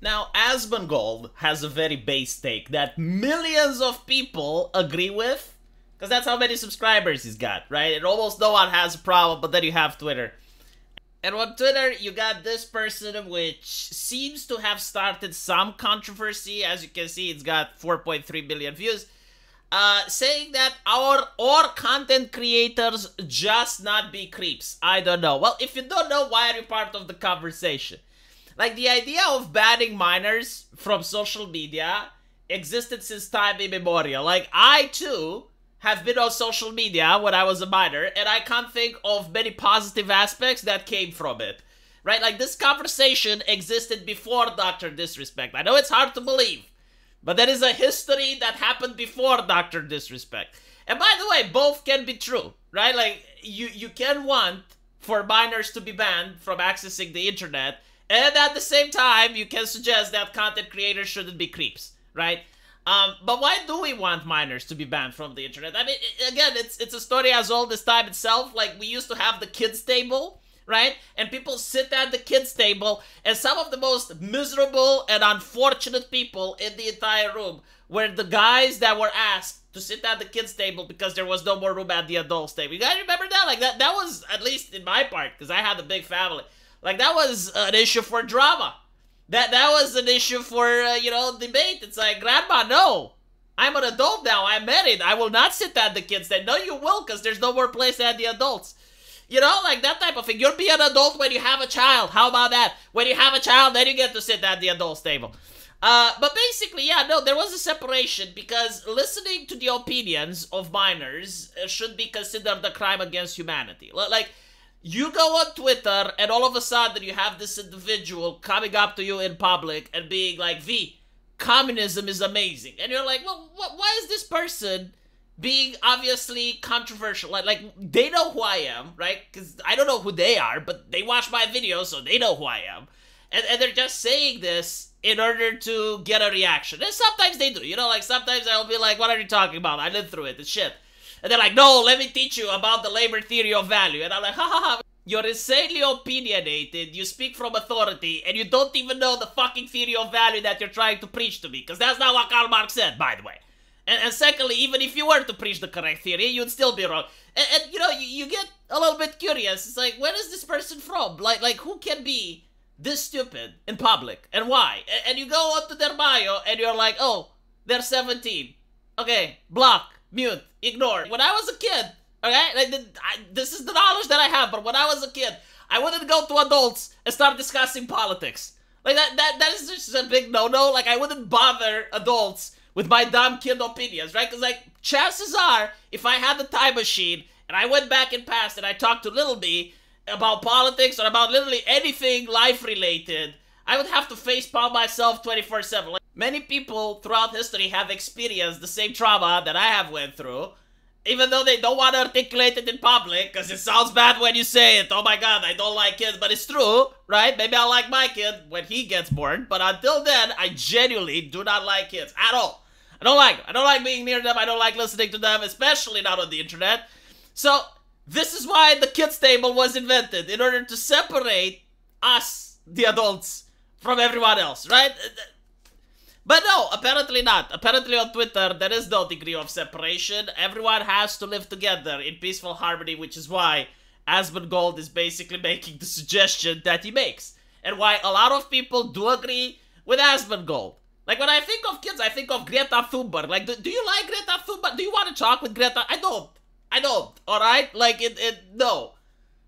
Now, Asmongold has a very base take that millions of people agree with, because that's how many subscribers he's got, right? And almost no one has a problem, but then you have Twitter. And on Twitter, you got this person which seems to have started some controversy. As you can see, it's got 4.3 billion views. Saying that our content creators just not be creeps. I don't know. Well, if you don't know, why are you part of the conversation? Like, the idea of banning minors from social media existed since time immemorial. Like, I too have been on social media when I was a minor, and I can't think of many positive aspects that came from it. Right? Like, this conversation existed before Dr. Disrespect. I know it's hard to believe, but there is a history that happened before Dr. Disrespect. And by the way, both can be true, right? Like, you can want for minors to be banned from accessing the internet, and at the same time, you can suggest that content creators shouldn't be creeps, right? But why do we want minors to be banned from the internet? I mean, again, it's a story as old as time itself. Like, we used to have the kids table, right? And people sit at the kids table, and some of the most miserable and unfortunate people in the entire room were the guys that were asked to sit at the kids table because there was no more room at the adults table. You guys remember that? Like, that was, at least in my part, because I had a big family, like, that was an issue for drama. That was an issue for, you know, debate. It's like, Grandma, no. I'm an adult now. I'm married. I will not sit at the kids' table. No, you will, because there's no more place at the adults. You know, like that type of thing. You'll be an adult when you have a child. How about that? When you have a child, then you get to sit at the adults' table. But basically, yeah, no, there was a separation because listening to the opinions of minors should be considered a crime against humanity. Like, you go on Twitter, and all of a sudden you have this individual coming up to you in public and being like, V, communism is amazing. And you're like, well, why is this person being obviously controversial? Like, they know who I am, right? Because I don't know who they are, but they watch my videos, so they know who I am. And they're just saying this in order to get a reaction. And sometimes they do, you know, like, sometimes I'll be like, what are you talking about? I lived through it, it's shit. And they're like, no, let me teach you about the labor theory of value. And I'm like, ha ha ha. You're insanely opinionated, you speak from authority, and you don't even know the fucking theory of value that you're trying to preach to me. Because that's not what Karl Marx said, by the way. And secondly, even if you were to preach the correct theory, you'd still be wrong. And you know, you get a little bit curious. It's like, where is this person from? Like who can be this stupid in public? And why? And you go onto their bio, and you're like, oh, they're 17. Okay, block. Mute, ignore. When I was a kid, okay, like, this is the knowledge that I have, but when I was a kid, I wouldn't go to adults and start discussing politics. Like, that is just a big no-no. Like, I wouldn't bother adults with my dumb kid opinions, right? Because, like, chances are, if I had the time machine, and I went back in past and I talked to little me about politics or about literally anything life-related, I would have to facepalm myself 24/7. Like, many people throughout history have experienced the same trauma that I have went through, even though they don't want to articulate it in public, because it sounds bad when you say it. Oh my god, I don't like kids, but it's true, right? Maybe I'll like my kid when he gets born, but until then, I genuinely do not like kids at all. I don't like them. I don't like being near them. I don't like listening to them, especially not on the internet. So, this is why the kids table was invented, in order to separate us, the adults, from everyone else, right? But no, apparently not. Apparently on Twitter, there is no degree of separation. Everyone has to live together in peaceful harmony, which is why Asmongold is basically making the suggestion that he makes. And why a lot of people do agree with Asmongold. Like, when I think of kids, I think of Greta Thunberg. Like, do you like Greta Thunberg? Do you want to talk with Greta? I don't, alright? Like, no.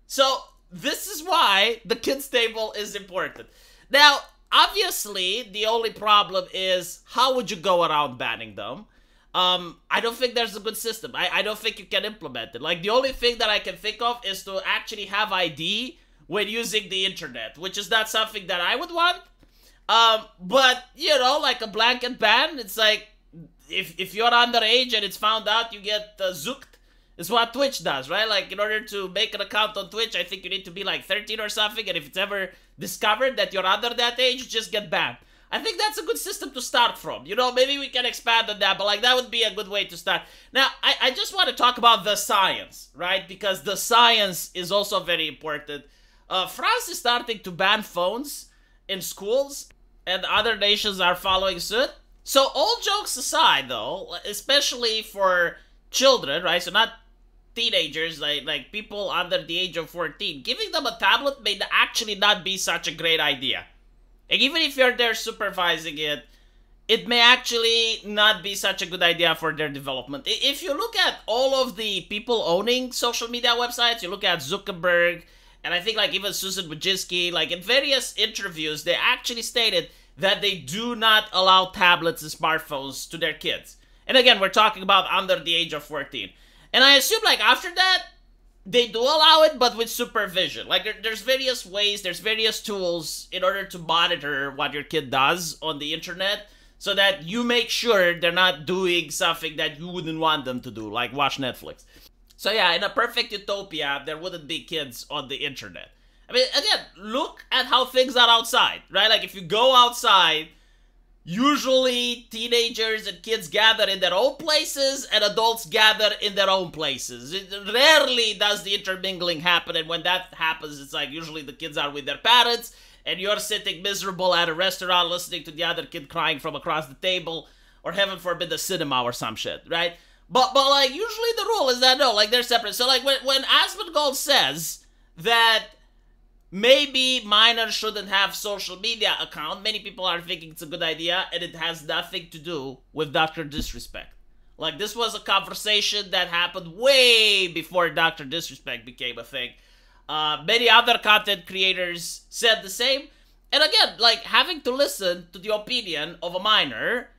So, this is why the kids table is important. Now, obviously, the only problem is, how would you go around banning them? I don't think there's a good system. I don't think you can implement it. Like, the only thing that I can think of is to actually have ID when using the internet, which is not something that I would want. But, you know, like a blanket ban, it's like, if you're underage and it's found out, you get zooked. It's what Twitch does, right? Like, in order to make an account on Twitch, I think you need to be like 13 or something, and if it's ever discovered that you're under that age, you just get banned. I think that's a good system to start from. You know, maybe we can expand on that, but like, that would be a good way to start. Now, I just want to talk about the science, right? Because the science is also very important. France is starting to ban phones in schools. and other nations are following suit. So all jokes aside, though, especially for children, right? So not teenagers, like people under the age of 14, giving them a tablet may actually not be such a great idea. And even if you're there supervising it, it may actually not be such a good idea for their development. If you look at all of the people owning social media websites, you look at Zuckerberg, and I think like even Susan Wojcicki, like in various interviews, they actually stated that they do not allow tablets and smartphones to their kids. And again, we're talking about under the age of 14. And I assume like after that, they do allow it, but with supervision. Like there's various ways, there's various tools in order to monitor what your kid does on the internet, so that you make sure they're not doing something that you wouldn't want them to do, like watch Netflix. So yeah, in a perfect utopia, there wouldn't be kids on the internet. I mean, again, look at how things are outside, right? Like if you go outside, usually teenagers and kids gather in their own places and adults gather in their own places. Rarely does the intermingling happen, and when that happens, it's like usually the kids are with their parents, and you're sitting miserable at a restaurant listening to the other kid crying from across the table, or heaven forbid the cinema or some shit, right? But like usually the rule is that no, like they're separate. So like when Asmongold says that maybe minors shouldn't have social media account, many people are thinking it's a good idea, and it has nothing to do with Dr. Disrespect. Like this was a conversation that happened way before Dr. Disrespect became a thing. Many other content creators said the same. And again, like having to listen to the opinion of a minor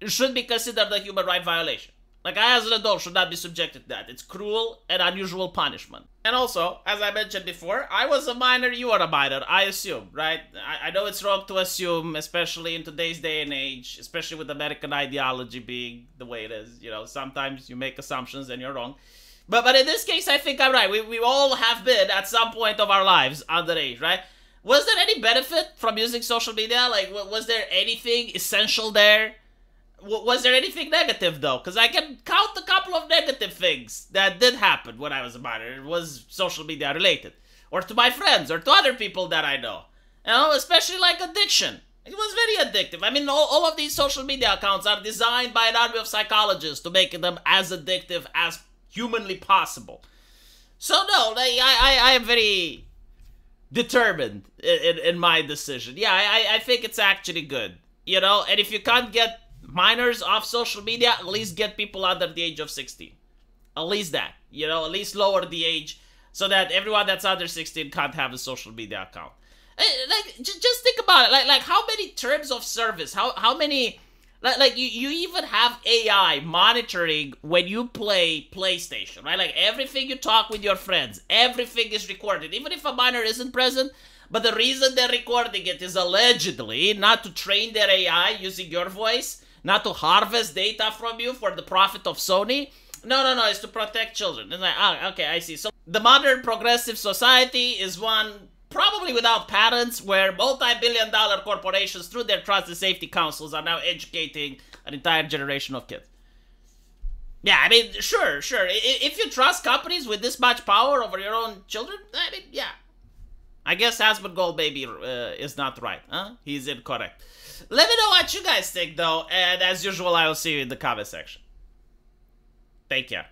should be considered a human right violation. Like I as an adult should not be subjected to that. It's cruel and unusual punishment. And also, as I mentioned before, I was a minor, you are a minor, I assume, right? I know it's wrong to assume, especially in today's day and age, especially with American ideology being the way it is. You know, sometimes you make assumptions and you're wrong. But in this case, I think I'm right. We all have been, at some point of our lives, underage, right? Was there any benefit from using social media? Like, was there anything essential there? Was there anything negative, though? Because I can count a couple of negative things that did happen when I was a minor. It was social media related. Or to my friends, or to other people that I know. You know, especially like addiction. It was very addictive. I mean, all of these social media accounts are designed by an army of psychologists to make them as addictive as humanly possible. So no, I am very determined in my decision. Yeah, I think it's actually good. You know, and if you can't get minors off social media, at least get people under the age of 16. At least that. You know, at least lower the age so that everyone that's under 16 can't have a social media account. Like, just think about it. Like how many terms of service, how many... Like you even have AI monitoring when you play PlayStation, right? Like everything you talk with your friends, everything is recorded, even if a minor isn't present. But the reason they're recording it is allegedly not to train their AI using your voice, not to harvest data from you for the profit of Sony. No, it's to protect children. It's like, oh, okay, I see. So the modern progressive society is one probably without patents, where multi-billion-dollar corporations, through their trust and safety councils, are now educating an entire generation of kids. Yeah, I mean, sure. If you trust companies with this much power over your own children, I mean, yeah. I guess Asmongold maybe is not right, huh? He's incorrect. Let me know what you guys think, though, and as usual, I will see you in the comment section. Take care.